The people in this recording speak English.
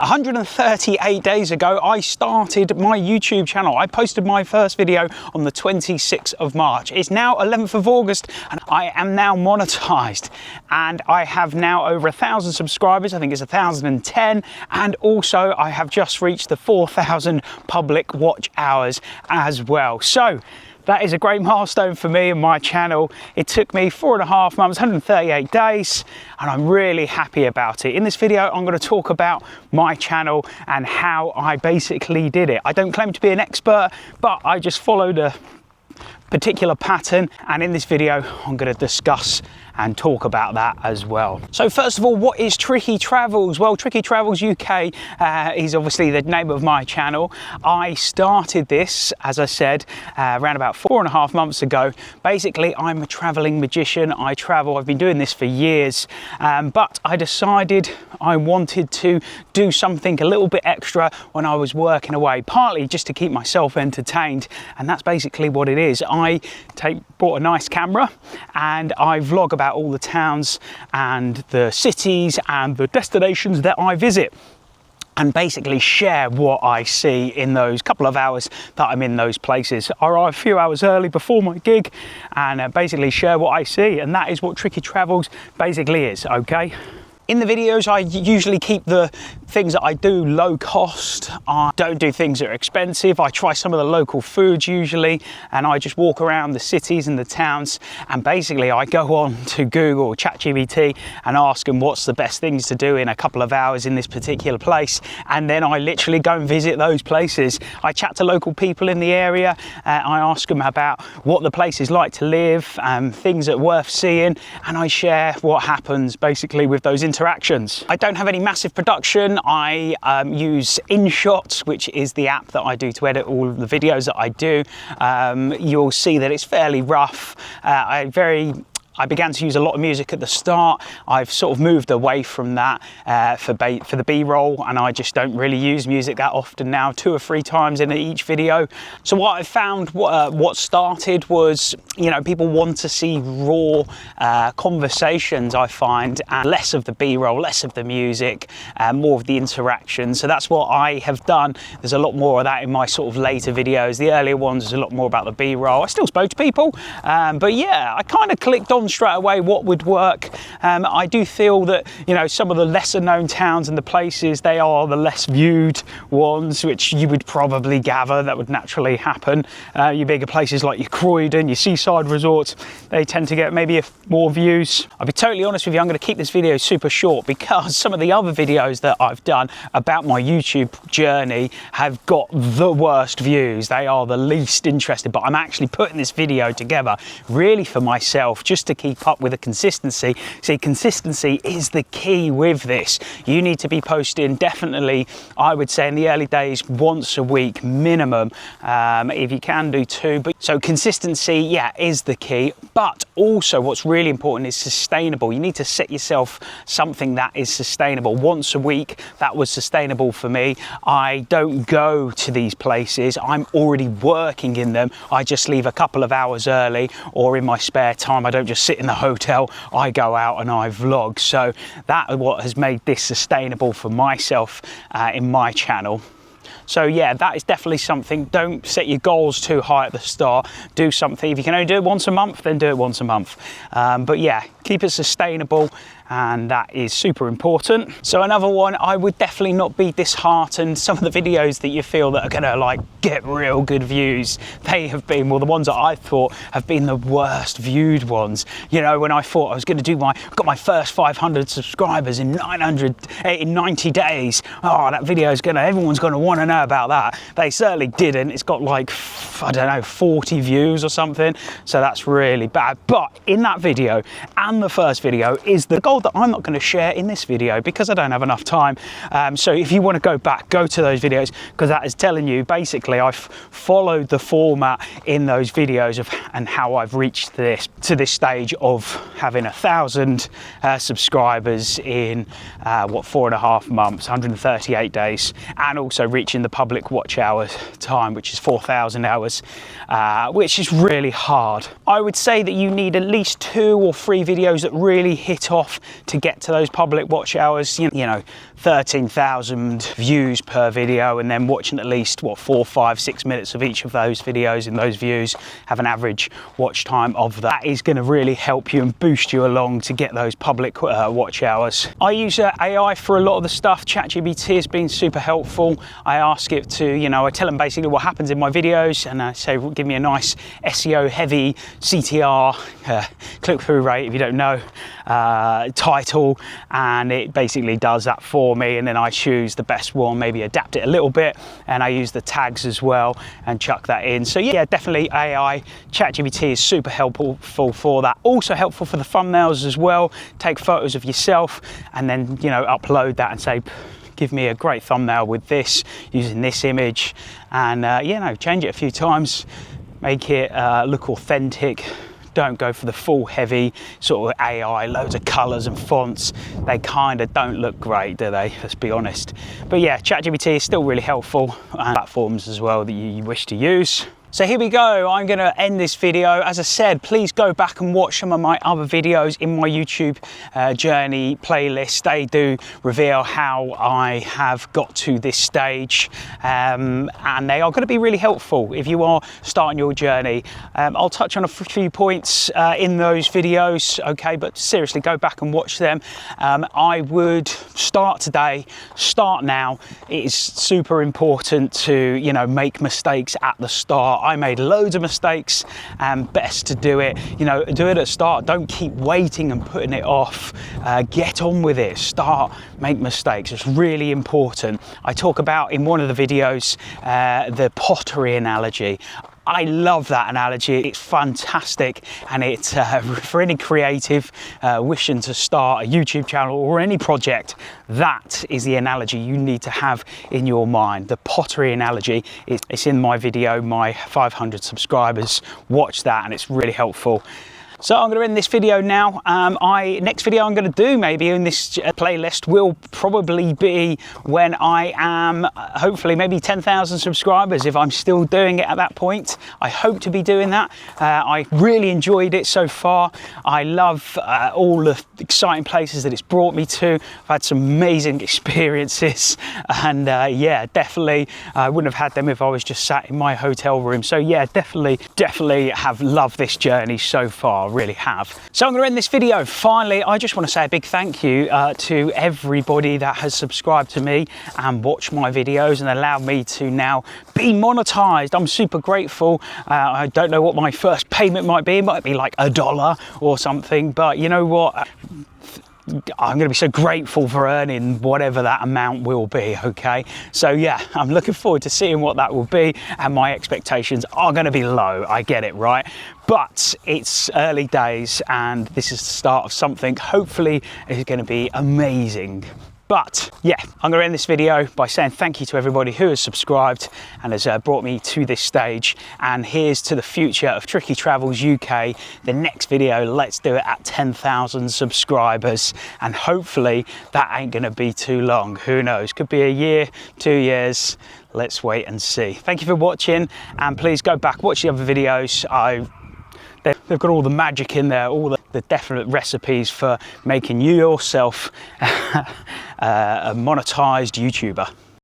138 days ago, I started my YouTube channel. I posted my first video on the 26th of March. It's now 11th of August and I am now monetized. And I have now over 1,000 subscribers. I think it's 1,010. And also I have just reached the 4,000 public watch hours as well. So that is a great milestone for me and my channel. It took me 4.5 months, 138 days, and I'm really happy about it. In this video, I'm going to talk about my channel and how I basically did it. I don't claim to be an expert, but I just followed a particular pattern, and in this video, I'm going to discuss and talk about that as well. So first of all, what is Tricky Travels? Well, Tricky Travels UK is obviously the name of my channel. I started this, as I said, around about 4.5 months ago. Basically, I'm a traveling magician. I travel, I've been doing this for years, but I decided I wanted to do something a little bit extra when I was working away, partly just to keep myself entertained, and that's basically what it is. I bought a nice camera and I vlog about all the towns and the cities and the destinations that I visit, and basically share what I see in those couple of hours that I'm in those places. I arrive a few hours early before my gig and basically share what I see, and that is what Tricky Travels basically is, okay? In the videos, I usually keep the things that I do low cost. I don't do things that are expensive. I try some of the local foods usually, and I just walk around the cities and the towns, and basically I go on to Google or ChatGPT and ask them what's the best things to do in a couple of hours in this particular place, and then I literally go and visit those places. I chat to local people in the area, I ask them about what the place is like to live, things that are worth seeing, and I share what happens basically with those interactions. I don't have any massive production. I use InShot, which is the app that I do to edit all of the videos that I do. You'll see that it's fairly rough. I began to use a lot of music at the start. I've sort of moved away from that for the B-roll, and I just don't really use music that often now, 2 or 3 times in each video. So what I found, what started was, you know, people want to see raw conversations, I find, and less of the B-roll, less of the music, more of the interaction. So that's what I have done. There's a lot more of that in my sort of later videos. The earlier ones, there's a lot more about the B-roll. I still spoke to people, but yeah, I kind of clicked on straight away what would work. I do feel that, you know, some of the lesser known towns and the places, they are the less viewed ones, which you would probably gather that would naturally happen. Your bigger places like your Croydon, your seaside resorts, they tend to get maybe more views. I'll be totally honest with you, I'm going to keep this video super short because some of the other videos that I've done about my YouTube journey have got the worst views. They are the least interested, but I'm actually putting this video together really for myself, just to keep up with the consistency. See, consistency is the key with this. You need to be posting definitely, I would say in the early days, once a week minimum, if you can do 2. But so consistency, yeah, is the key. But also what's really important is sustainable. You need to set yourself something that is sustainable. Once a week, that was sustainable for me. I don't go to these places. I'm already working in them. I just leave a couple of hours early, or in my spare time, I don't just sit in the hotel, I go out and I vlog. So that is what has made this sustainable for myself in my channel. So yeah, that is definitely something. Don't set your goals too high at the start. Do something. If you can only do it once a month, then do it once a month. But yeah, keep it sustainable, and that is super important. So another one, I would definitely not be disheartened. Some of the videos that you feel that are gonna like get real good views, they have been, well, the ones that I thought have been the worst viewed ones. You know, when I thought I was gonna do got my first 500 subscribers in 90 days. Oh, that video is everyone's gonna wanna know about that. They certainly didn't. It's got like, I don't know, 40 views or something. So that's really bad. But in that video and the first video is the goal that I'm not going to share in this video because I don't have enough time. So if you want to go back, go to those videos, because that is telling you basically I've followed the format in those videos of and how I've reached to this stage of having 1,000 subscribers in 4.5 months, 138 days, and also reaching the public watch hour time, which is 4,000 hours, which is really hard. I would say that you need at least 2 or 3 videos that really hit off to get to those public watch hours, you know, 13,000 views per video, and then watching at least, what, 4, 5, 6 minutes of each of those videos, and those views have an average watch time of that is going to really help you and boost you along to get those public watch hours. I use AI for a lot of the stuff. ChatGPT has been super helpful. I ask it to, you know, I tell them basically what happens in my videos, and I say, give me a nice SEO heavy CTR, click-through rate if you don't know, title, and it basically does that for me, and then I choose the best one, maybe adapt it a little bit, and I use the tags as well and chuck that in. So yeah, definitely AI. ChatGPT is super helpful for that. Also helpful for the thumbnails as well. Take photos of yourself and then, you know, upload that and say, give me a great thumbnail with this, using this image, and you know, change it a few times, make it look authentic. Don't go for the full heavy sort of AI, loads of colours and fonts. They kind of don't look great, do they? Let's be honest. But yeah, ChatGPT is still really helpful, and platforms as well that you wish to use. So here we go, I'm going to end this video. As I said, please go back and watch some of my other videos in my YouTube journey playlist. They do reveal how I have got to this stage, and they are going to be really helpful if you are starting your journey. I'll touch on a few points in those videos, okay, but seriously, go back and watch them. I would start today, start now. It is super important to, you know, make mistakes at the start. I made loads of mistakes, and best to do it, you know, do it at the start. Don't keep waiting and putting it off. Get on with it. Start, make mistakes. It's really important. I talk about in one of the videos the pottery analogy. I love that analogy. It's fantastic, and it's for any creative wishing to start a YouTube channel or any project, that is the analogy you need to have in your mind. The pottery analogy, it's in my video, my 500 subscribers. Watch that, and it's really helpful. So I'm going to end this video now. Next video I'm going to do maybe in this playlist will probably be when I am hopefully maybe 10,000 subscribers, if I'm still doing it at that point. I hope to be doing that. I really enjoyed it so far. I love all the exciting places that it's brought me to. I've had some amazing experiences, and yeah, definitely I wouldn't have had them if I was just sat in my hotel room. So yeah, definitely have loved this journey so far. Really have. So I'm going to end this video. Finally, I just want to say a big thank you to everybody that has subscribed to me and watched my videos and allowed me to now be monetized. I'm super grateful. I don't know what my first payment might be. It might be like $1 or something, but you know what? I'm going to be so grateful for earning whatever that amount will be, okay? So yeah, I'm looking forward to seeing what that will be, and my expectations are going to be low, I get it, right? But it's early days, and this is the start of something hopefully is going to be amazing. But yeah, I'm going to end this video by saying thank you to everybody who has subscribed and has brought me to this stage. And here's to the future of Tricky Travels UK. The next video, let's do it at 10,000 subscribers. And hopefully that ain't going to be too long. Who knows? Could be a year, 2 years. Let's wait and see. Thank you for watching, and please go back, watch the other videos. They've got all the magic in there, all the definite recipes for making you yourself a monetized YouTuber.